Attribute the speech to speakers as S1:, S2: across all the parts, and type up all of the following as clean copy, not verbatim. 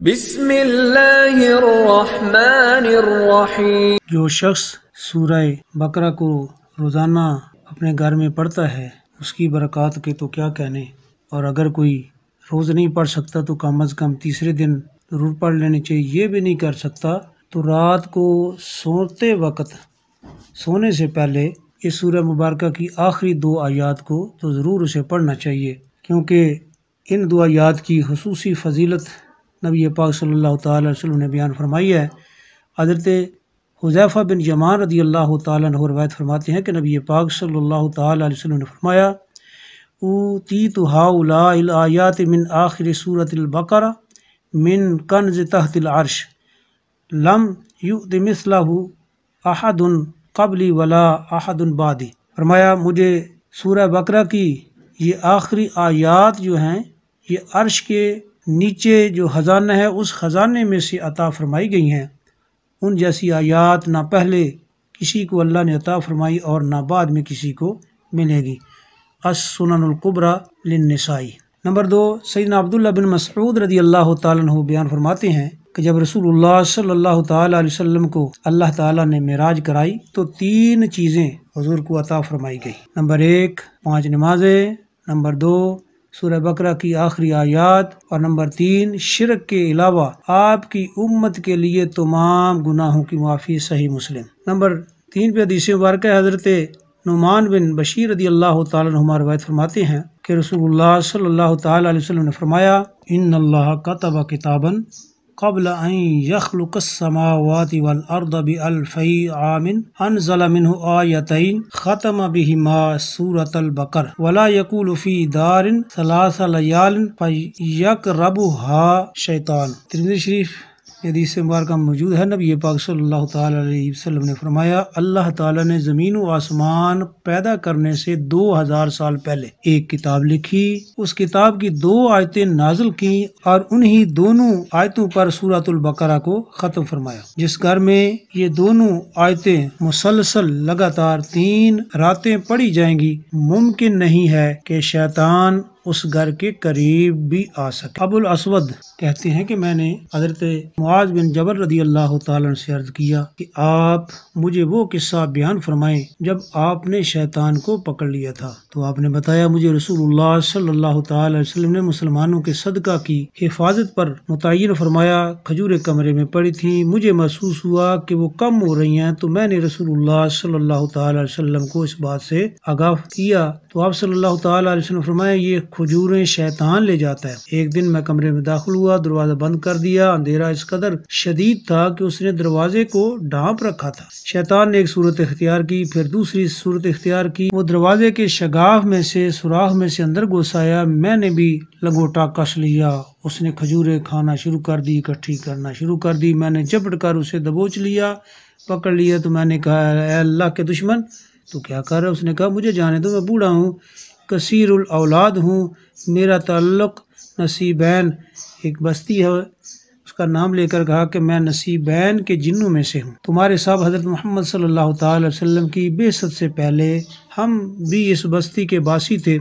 S1: بسم اللہ الرحمن الرحیم۔
S2: جو شخص سورہ بقرہ کو روزانہ اپنے گھر میں پڑھتا ہے اس کی برکات کے تو کیا کہنے، اور اگر کوئی روز نہیں پڑھ سکتا تو کم از کم تیسرے دن ضرور پڑھ لینے چاہیے۔ یہ بھی نہیں کر سکتا تو رات کو سوتے وقت سونے سے پہلے اس سورہ مبارکہ کی آخری 2 آیات کو تو ضرور اسے پڑھنا چاہیے، کیونکہ ان 2 آیات کی خصوصی فضیلت نبی پاک صلی اللہ تعالی علیہ وسلم نے بیان فرمائی ہے۔ حضرت حذیفہ بن یمان رضی اللہ تعالیٰ عنہ روایت فرماتے ہیں کہ نبی پاک صلی اللہ تعالی علیہ وسلم نے فرمایا، اوتیت ہؤلاء الآیات من آخر سورۃ البقرہ من کنز تحت العرش لم یؤت مثلہ احد قبلی ولا احد بعدی۔ فرمایا مجھے سورہ بقرہ کی یہ آخری آیات جو ہیں یہ عرش کے نیچے جو خزانہ ہے اس خزانے میں سے عطا فرمائی گئی ہیں۔ ان جیسی آیات نہ پہلے کسی کو اللہ نے عطا فرمائی اور نہ بعد میں کسی کو ملے گی۔ السنن الکبریٰ للنسائی۔ نمبر 2، سیدنا عبداللہ بن مسعود رضی اللہ تعالیٰ عنہ بیان فرماتے ہیں کہ جب رسول اللہ صلی اللہ تعالیٰ علیہ وسلم کو اللہ تعالیٰ نے معراج کرائی تو 3 چیزیں حضور کو عطا فرمائی گئی۔ نمبر 1، 5 نمازیں، نمبر 2، سورہ بقرہ کی آخری آیات، اور نمبر 3، شرک کے علاوہ آپ کی امت کے لیے تمام گناہوں کی معافی۔ صحیح مسلم۔ نمبر 3 پہ حدیث مبارکہ ہے، حضرت نعمان بن بشیر رضی اللہ تعالیٰ عنہ روایت فرماتے ہیں کہ رسول اللہ صلی اللہ تعالیٰ علیہ وسلم نے فرمایا، ان اللہ کتب کتابا قبل ان یخلق السماوات والارض بألفی عام انزل منہ آیتین ختم بہما سورۃ البقر ولا یقول فی دار 3 لیال فیقربها شیطان۔ ترمذی شریف حدیث مبارکہ موجود ہے۔ نبی پاک صلی اللہ تعالی علیہ وسلم نے فرمایا، اللہ تعالی نے زمین و آسمان پیدا کرنے سے 2000 سال پہلے ایک کتاب لکھی، اس کتاب کی 2 آیتیں نازل کی اور انہی دونوں آیتوں پر سورۃ البقرہ کو ختم فرمایا۔ جس گھر میں یہ دونوں آیتیں مسلسل لگاتار 3 راتیں پڑھی جائیں گی، ممکن نہیں ہے کہ شیطان اس گھر کے قریب بھی آ سکے۔ ابو الاسود کہتے ہیں کہ میں نے حضرت معاذ بن جبل رضی اللہ تعالیٰ عنہ سے عرض کیا کہ آپ مجھے وہ قصہ بیان فرمائیں جب آپ نے شیطان کو پکڑ لیا تھا، تو آپ نے بتایا مجھے رسول اللہ صلی اللہ تعالی علیہ وسلم نے مسلمانوں کے صدقہ کی حفاظت پر متعین فرمایا، کھجوریں کمرے میں پڑی تھیں، مجھے محسوس ہوا کہ وہ کم ہو رہی ہیں، تو میں نے رسول اللہ صلی اللہ تعالی علیہ وسلم کو اس بات سے آگاہ کیا، تو آپ صلی اللہ تعالی علیہ وسلم فرمایا یہ کھجوریں شیطان لے جاتا ہے۔ ایک دن میں کمرے میں داخل ہوا، دروازہ بند کر دیا، اندھیرا اس قدر شدید تھا کہ اس نے دروازے کو ڈھانپ رکھا تھا۔ شیطان نے ایک صورت اختیار کی، پھر دوسری صورت اختیار کی، وہ دروازے کے شگاف میں سے سوراخ میں سے اندر گھس آیا، میں نے بھی لنگوٹا کس لیا، اس نے کھجوریں کھانا شروع کر دی، اکٹھی کرنا شروع کر دی، میں نے جھپٹ کر اسے دبوچ لیا، پکڑ لیا، تو میں نے کہا اے اللہ کے دشمن تو کیا کر رہا ہے؟ اس نے کہا مجھے جانے دو، میں بوڑھا ہوں، کثیر الاولاد ہوں، میرا تعلق نصیبین، ایک بستی ہے اس کا نام لے کر کہا کہ میں نصیبین کے جنوں میں سے ہوں۔ تمہارے صاحب حضرت محمد صلی اللہ تعالی علیہ وسلم کی بعثت سے پہلے ہم بھی اس بستی کے باسی تھے،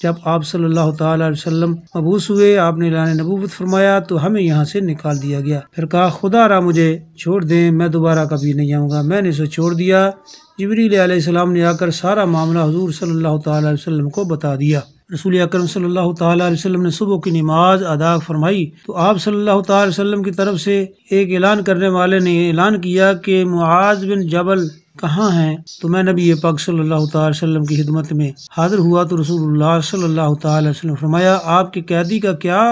S2: جب آپ صلی اللہ تعالی علیہ وسلم مبعوث ہوئے، آپ نے اعلان نبوت فرمایا تو ہمیں یہاں سے نکال دیا گیا، پھر کہا خدا را مجھے چھوڑ دیں، میں دوبارہ کبھی نہیں آؤں گا، میں نے اسے چھوڑ دیا۔ جبریل علیہ السلام نے آ کر سارا معاملہ حضور صلی اللہ تعالی علیہ وسلم کو بتا دیا۔ رسول اکرم صلی اللہ تعالی علیہ وسلم نے صبح کی نماز ادا فرمائی تو آپ صلی اللہ تعالی علیہ وسلم کی طرف سے ایک اعلان کرنے والے نے اعلان کیا کہ معاذ بن جبل کہاں ہیں؟ تو میں نبی پاک صلی اللہ تعالی علیہ وسلم کی خدمت میں حاضر ہوا تو رسول اللہ صلی اللہ تعالی علیہ وسلم فرمایا آپ کے قیدی کا کیا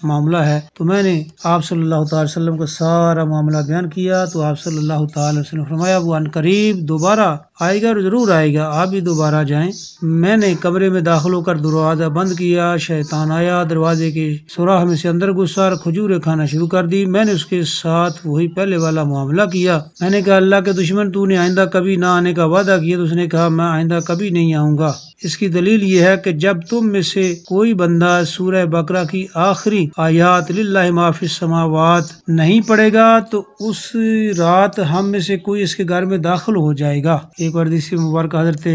S2: معاملہ ہے؟ تو میں نے آپ صلی اللہ تعالی وسلم کو سارا معاملہ بیان کیا تو آپ صلی اللہ تعالی وسلم فرمایا وہ ان قریب دوبارہ آئے گا اور ضرور آئے گا، آپ بھی دوبارہ جائیں۔ میں نے کمرے میں داخل ہو کر دروازہ بند کیا، شیطان آیا، دروازے کے سوراخ میں سے اندر گھسا اور کھجوریں کھانا شروع کر دی، میں نے اس کے ساتھ وہی پہلے والا معاملہ کیا۔ میں نے کہا اللہ کے دشمن تو نے آئندہ کبھی نہ آنے کا وعدہ کیا، تو اس نے کہا میں آئندہ کبھی نہیں آؤں گا۔ اس کی دلیل یہ ہے کہ جب تم میں سے کوئی بندہ سورہ بقرہ کی آخری آیات للہ ما فی السماوات نہیں پڑھے گا تو اس رات ہم میں سے کوئی اس کے گھر میں داخل ہو جائے گا۔ ایک حدیث مبارکہ حضرت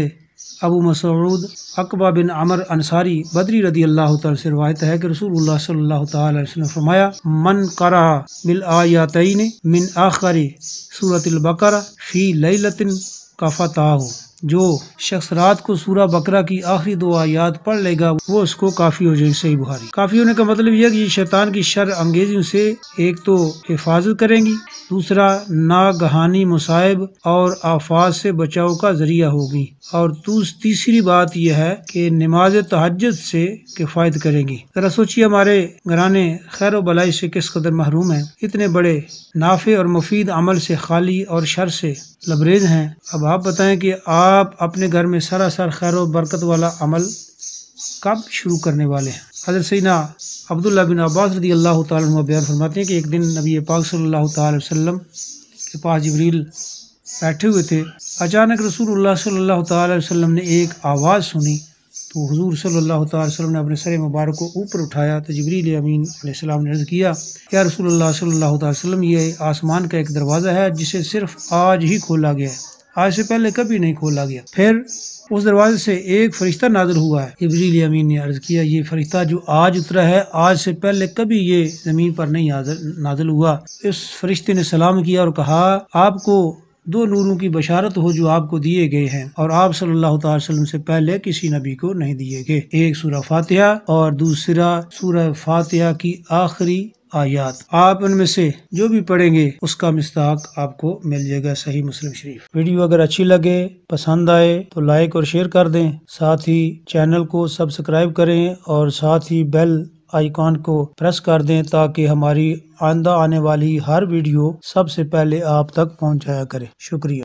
S2: ابو مسعود عقبہ بن عمر انصاری بدری رضی اللہ تعالی سے روایت ہے کہ رسول اللہ صلی اللہ تعالی علیہ وسلم نے فرمایا من قرأ بالآیاتین من آخر سورۃ البقرہ فی لیلۃ کفتاہ، جو شخص رات کو سورہ بقرہ کی آخری 2 آیات پڑھ لے گا وہ اس کو کافی ہو جائے گی۔ صحیح بخاری۔ کافی ہونے کا مطلب یہ ہے کہ یہ شیطان کی شر انگیزیوں سے ایک تو حفاظت کریں گی، دوسرا ناگہانی مصائب اور آفات سے بچاؤ کا ذریعہ ہوگی، اور تیسری بات یہ ہے کہ نماز تہجد سے کفایت کرے گی۔ ذرا سوچیے ہمارے گھرانے خیر و بلائی سے کس قدر محروم ہیں، اتنے بڑے نافع اور مفید عمل سے خالی اور شر سے لبریز ہیں۔ اب آپ بتائیں کہ آپ اپنے گھر میں سراسر خیر و برکت والا عمل کب شروع کرنے والے ہیں؟ حضرت سیدنا عبداللہ بن عباس رضی اللہ تعالیٰ عنہ بیان فرماتے ہیں کہ ایک دن نبی پاک صلی اللہ تعالی وسلم کے پاس جبریل بیٹھے ہوئے تھے، اچانک رسول اللہ صلی اللہ تعالی وسلم نے ایک آواز سنی تو حضور صلی اللہ تعالی وسلم نے اپنے سر مبارک کو اوپر اٹھایا تو جبریل امین علیہ السلام نے عرض کیا، یا رسول اللہ صلی اللہ تعالی وسلم، یہ آسمان کا ایک دروازہ ہے جسے صرف آج ہی کھولا گیا ہے، آج سے پہلے کبھی نہیں کھولا گیا۔ پھر اس دروازے سے ایک فرشتہ نازل ہوا ہے۔ جبریل امین نے عرض کیا، یہ فرشتہ جو آج اترا ہے آج سے پہلے کبھی یہ زمین پر نہیں نازل ہوا۔ اس فرشتے نے سلام کیا اور کہا، آپ کو 2 نوروں کی بشارت ہو جو آپ کو دیے گئے ہیں اور آپ صلی اللہ تعالی وسلم سے پہلے کسی نبی کو نہیں دیے گئے، ایک سورہ فاتحہ اور دوسرا سورہ فاتحہ کی آخری آیات، آپ ان میں سے جو بھی پڑھیں گے اس کا مصداق آپ کو مل جائے گا۔ صحیح مسلم شریف۔ ویڈیو اگر اچھی لگے، پسند آئے تو لائک اور شیئر کر دیں، ساتھ ہی چینل کو سبسکرائب کریں اور ساتھ ہی بیل آئیکن کو پریس کر دیں تاکہ ہماری آئندہ آنے والی ہر ویڈیو سب سے پہلے آپ تک پہنچ جایا کرے۔ شکریہ۔